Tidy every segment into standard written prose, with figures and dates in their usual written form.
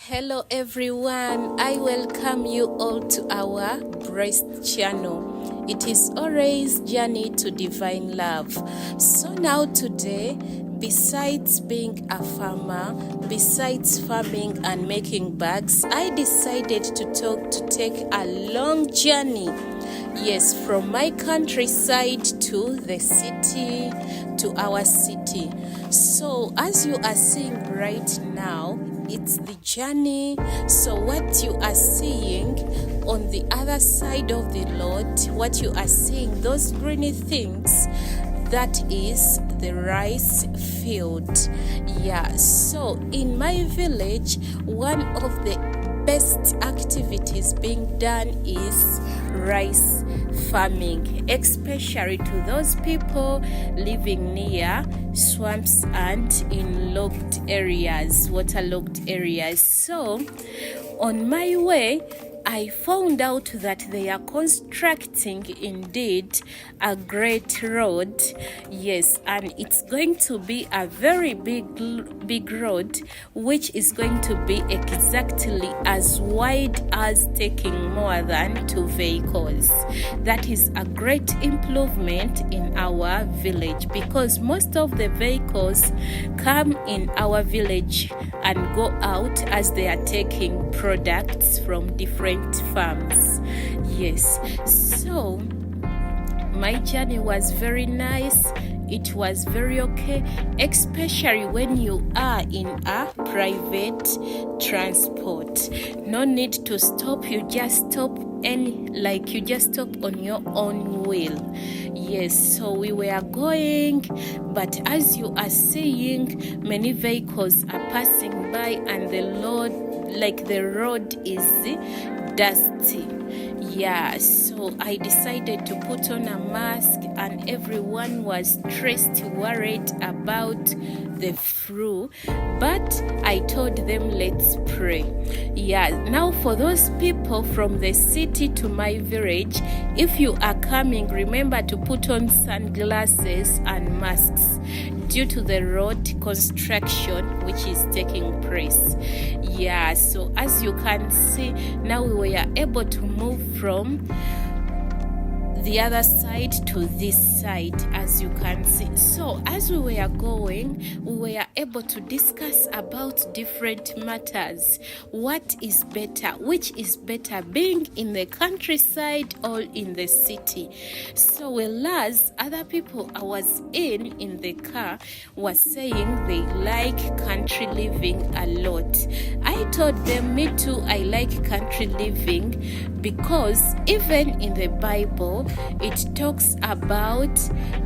Hello everyone, I welcome you all to our Breast channel. It is always Journey to Divine Love. So now today, besides being a farmer, besides farming and making bags, I decided to take a long journey. Yes, from my countryside to the city, to our city. So as you are seeing right now, it's the journey. So what you are seeing on the other side of the Lord, what you are seeing, those greeny things, that is the rice field. Yeah, so in my village, one of the best activities being done is rice farming, especially to those people living near swamps and in locked areas, waterlogged areas. So on my way, I found out that they are constructing indeed a great road. Yes, and it's going to be a very big road, which is going to be exactly as wide as taking more than 2 vehicles. That is a great improvement in our village, because most of the vehicles come in our village and go out as they are taking products from different farms. Yes, so my journey was very nice. It was very okay, especially when you are in a private transport. No need to stop, you just stop you just stop on your own will. Yes, so we were going, but as you are seeing, many vehicles are passing by and the road is dusty. Yeah, so I decided to put on a mask, and everyone was stressed, worried about the flu, but I told them, let's pray. Yeah, now for those people from the city to my village, if you are coming, remember to put on sunglasses and masks due to the road construction which is taking place. Yeah, so as you can see, now we were able to move from the other side to this side, as you can see. So as we were going, we were able to discuss about different matters. What is better? Which is better, being in the countryside or in the city? So whereas other people I was in the car were saying they like country living a lot, I told them, me too, I like country living, because even in the Bible it talks about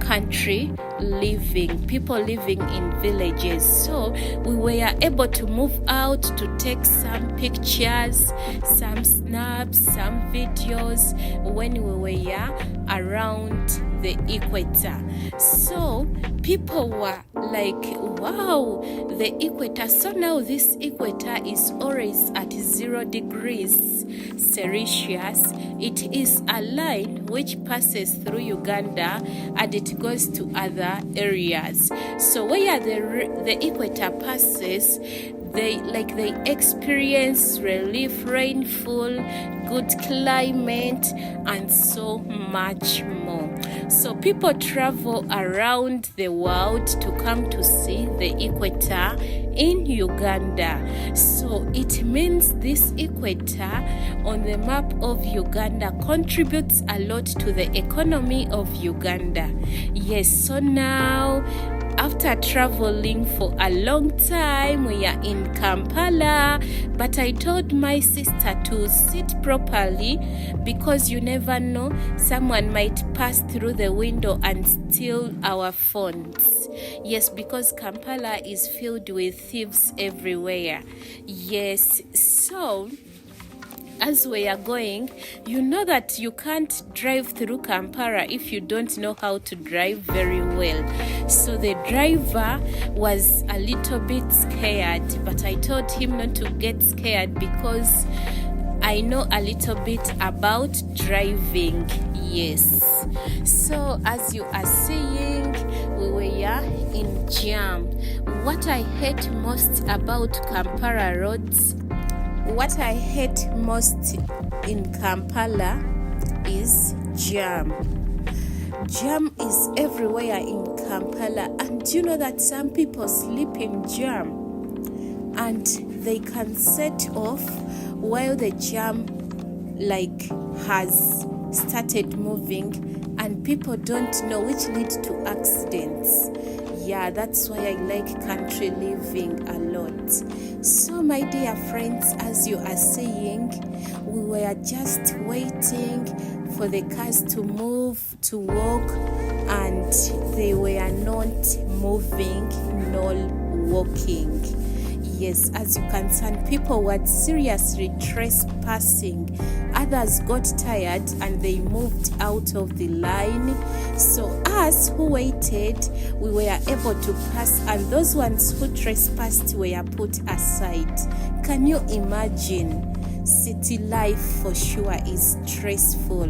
country living, people living in villages. So we were able to move out to take some pictures, some snaps, some videos when we were around the equator. So people were like, wow, the equator. So now this equator is always at 0 degrees Celsius. It is a line which passes through Uganda and it goes to other areas. So where the equator passes, they experience relief, rainfall, good climate, and so much more. So people travel around the world to come to see the equator in Uganda. So it means this equator on the map of Uganda contributes a lot to the economy of Uganda. Yes, so now after traveling for a long time, we are in Kampala, but I told my sister to sit properly, because you never know, someone might pass through the window and steal our phones. Yes, because Kampala is filled with thieves everywhere. Yes, so as we are going, you know that you can't drive through Kampala if you don't know how to drive very well. So the driver was a little bit scared, but I told him not to get scared because I know a little bit about driving. Yes. So as you are seeing, we were in jam. What I hate most about Kampala roads What I hate most in Kampala is jam. Jam is everywhere in Kampala, and you know that some people sleep in jam and they can set off while the jam has started moving, and people don't know, which lead to accidents. Yeah, that's why I like country living a lot. So my dear friends, as you are saying, we were just waiting for the cars to move, to walk, and they were not moving nor walking. Yes, as you can see, people were seriously trespassing. Others got tired and they moved out of the line. So us who waited, we were able to pass, and those ones who trespassed were put aside. Can you imagine? City life for sure is stressful.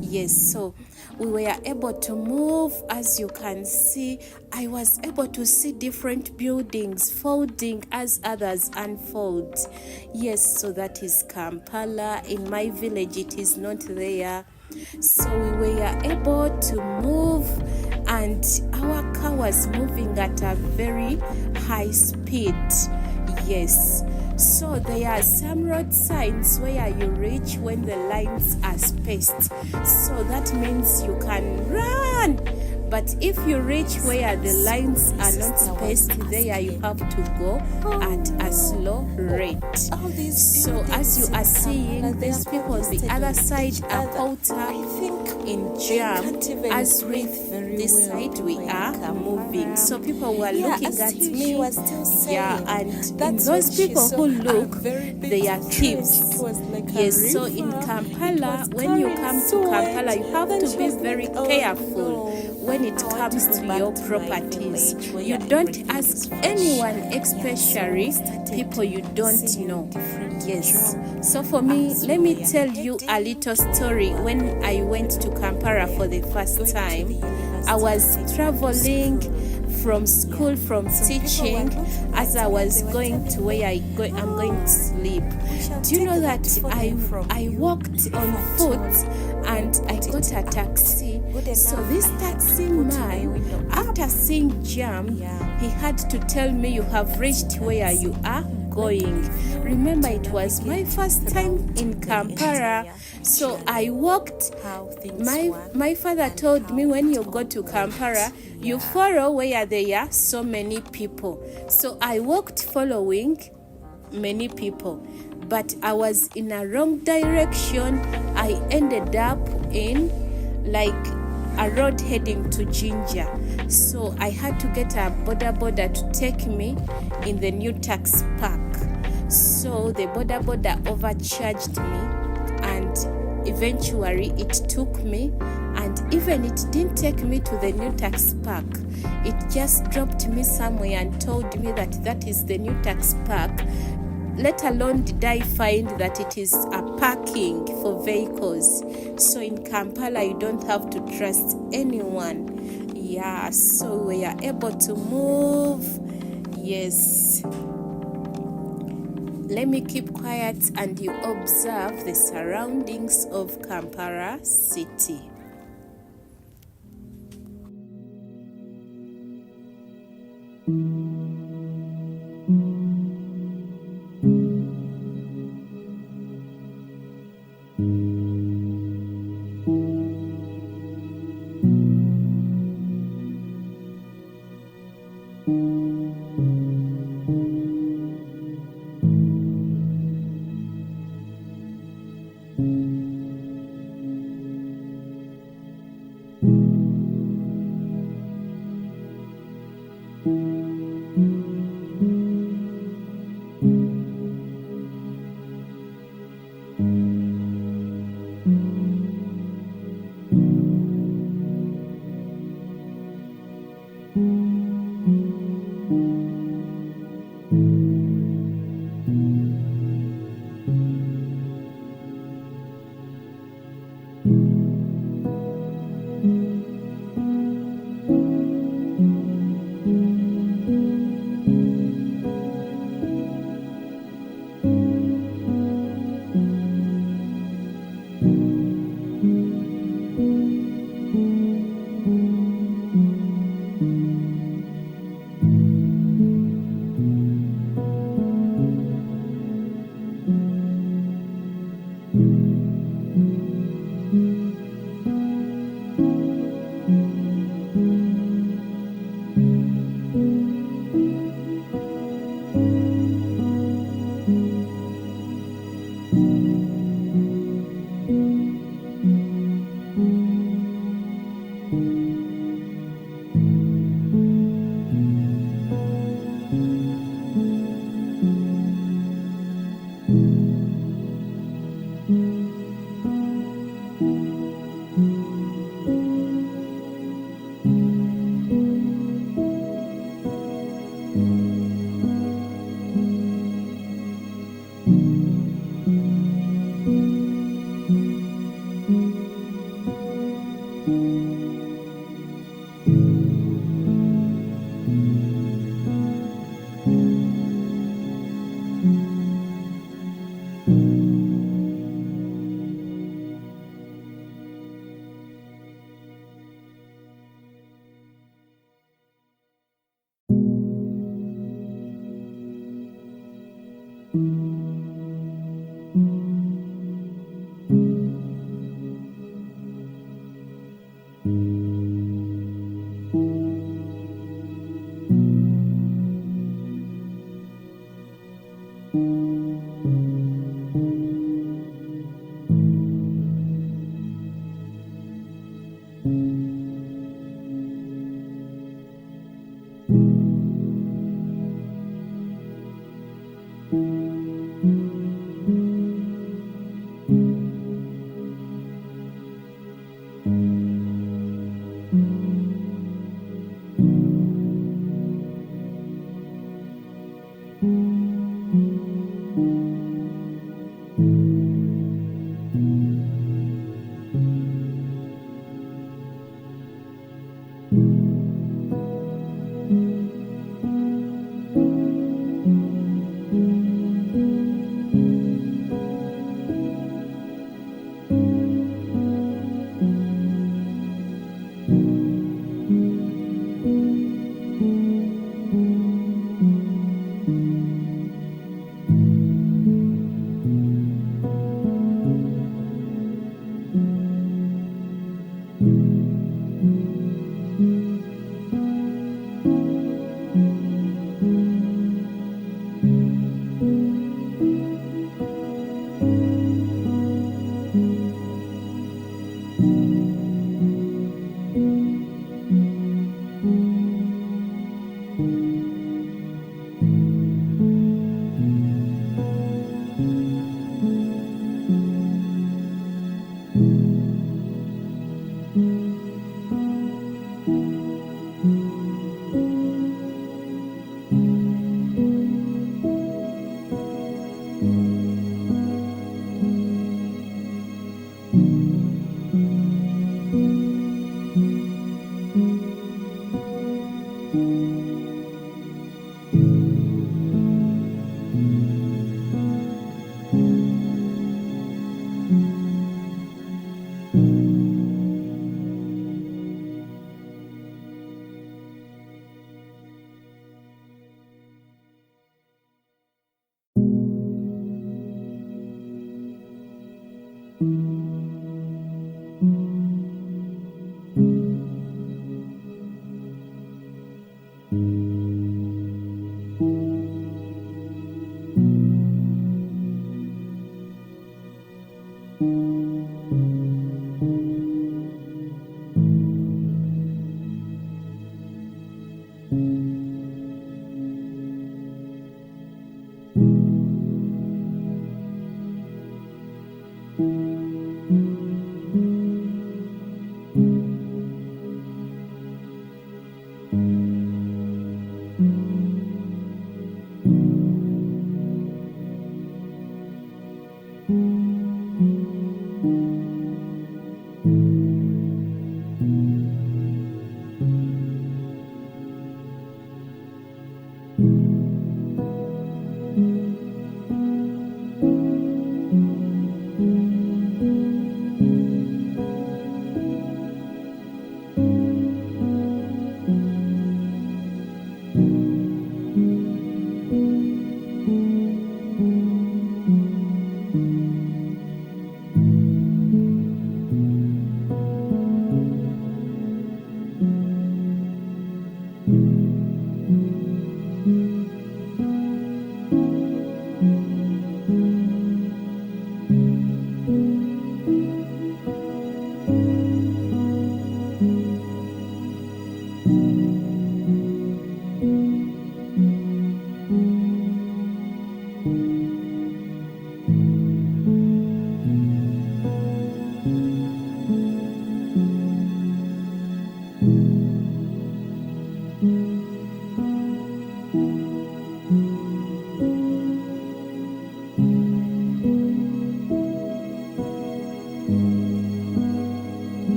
Yes, so we were able to move. As you can see, I was able to see different buildings folding as others unfold. Yes, so that is Kampala. In my village, it is not there. So we were able to move, and our car was moving at a very high speed. Yes. So there are some road signs where you reach when the lines are spaced. So that means you can run. But if you reach where the lines are not spaced, there you have to go at a slow rate. So as you are seeing, these people on the other side are caught up in jam, as with this side we are moving. So people were looking at me. Yeah, and in those people who look, they are thieves. Yes, so in Kampala, when you come to Kampala, you have to be very careful when it comes to your properties. You don't ask anyone, especially people you don't know. Yes. So for me, let me tell you a little story. When I went to Kampala for the first time, I was traveling from school, from teaching, as I was going to where I'm going to sleep. Do you know that I walked on foot and I got a taxi? So this taxi man, after seeing jam, he had to tell me, you have reached where you are going. Remember, it was my first time in Kampala, so I walked. My father told me, when you go to Kampala, you follow where there are so many people. So I walked following many people, but I was in a wrong direction. I ended up in a road heading to Jinja. So I had to get a boda to take me in the new tax park. So the boda overcharged me, and eventually it took me, and even it didn't take me to the new tax park. It just dropped me somewhere and told me that that is the new tax park. Let alone did I find that it is a parking for vehicles. So in Kampala, you don't have to trust anyone. Yeah, so we are able to move. Yes. Let me keep quiet and you observe the surroundings of Kampala city.